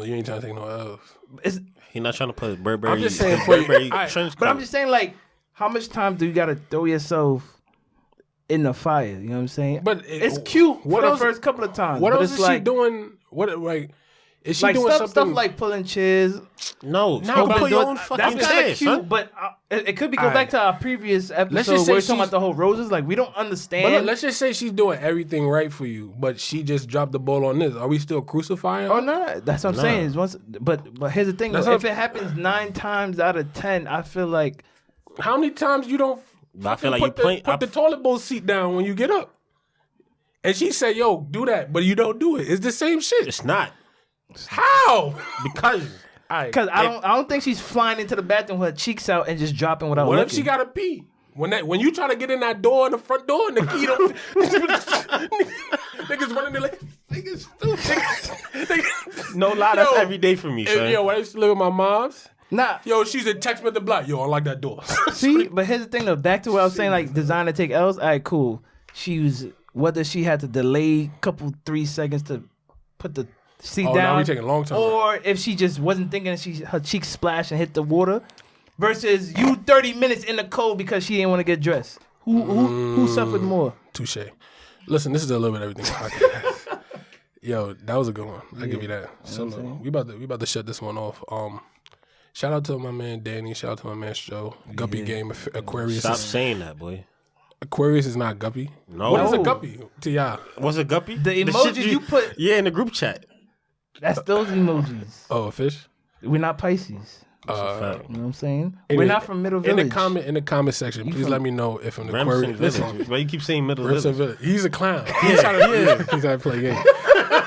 You ain't trying to take no L's. It's, He's not trying to put Burberry. I'm just saying for you- Burberry I- trench but I'm coat. just saying, like, how much time do you got to throw yourself in the fire? You know what I'm saying? But it's cute what for else- the first couple of times. What but else it's is like, she doing? What like? Is she like doing stuff something? like pulling chairs. No, No, but put your do- own That's fucking kind of chair, cute, son. but it could be go Alright. back to our previous episode just where say we're talking she's- about the whole roses. Like, we don't understand. But look, let's just say she's doing everything right for you, but she just dropped the ball on this. Are we still crucifying her? Oh no, that's what I'm saying. Is once, but here's the thing: That's though, not- if it happens 9 times out of 10, I feel like How many times you don't I feel like put you playing. put the toilet bowl seat down when you get up? And she said, "Yo, do that," but you don't do it. It's the same shit. It's not How? because because I don't think she's flying into the bathroom with her cheeks out and just dropping without What if looking. she gotta pee? When you try to get in that door, in the front door, and the key don't... niggas running there like, niggas stupid. No lie, that's every day for me, son. Yo, when I used to live with my mom's, Nah. yo, she's a text me at the block. Yo, unlock that door. See, but here's the thing though. Back to what I was saying, like designer take L's. All right, cool. She was whether she had to delay couple 3 seconds to put the seat down, now we taking a long time. or if she just wasn't thinking, her cheeks splashed and hit the water. Versus you 30 minutes in the cold because she didn't want to get dressed. Who suffered more? Touche. Listen, this is a little bit of everything podcast. Yo, that was a good one. I give you that. So we about to shut this one off. Shout out to my man Danny. Shout out to my man Stro. Guppy game. Aquarius. Stop saying that, boy. Aquarius is not Guppy. No. What is a Guppy to y'all? What's a guppy? The shit emojis you put. Yeah, in the group chat. That's those emojis. Oh, a fish? We're not Pisces. That's a fact. You know what I'm saying? We're not from Middle Village. In the comment section, please let me know if an Aquarius. Listen, why you keep saying Middle Remsen Village? Village. He's a clown. He's trying to play games.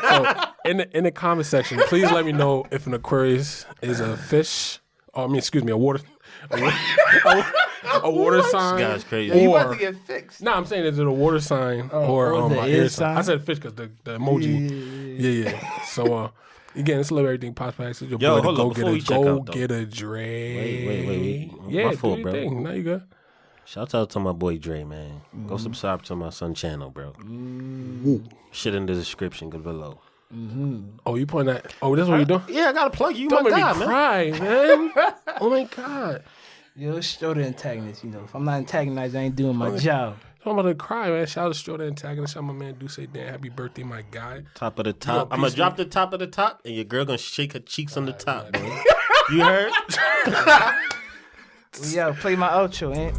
So in the comment section, please let me know if an Aquarius is a fish. A water sign. This guy's crazy. Yeah, you about to get fixed. No, I'm saying is it a water sign or the an air air sign? sign? I said fish because the emoji. Yeah. So again, it's Love Everything Podcast. It's your Yo, boy, hold on, before we check out, though. GoGettah Dre. Wait. Yeah, My fault, do your bro. thing. Now you go. Shout out to my boy Dre, man. Go subscribe to my son channel, bro. Shit in the description below. Oh, you pointing that? Oh, that's what you doing? Yeah, I gotta plug you. Don't my make guy, me man. cry, man. Oh my god. Yo, Stro the antagonist. You know, if I'm not antagonized, I ain't doing my job. I'm about to cry, man. Shout out to Stro the antagonist. Shout out my man Do Say Dan. Happy birthday, my guy. Top of the top. I'm gonna peace, drop the top of the top, and your girl gonna shake her cheeks on the top, bro. You heard? Yeah, play my outro, ain't.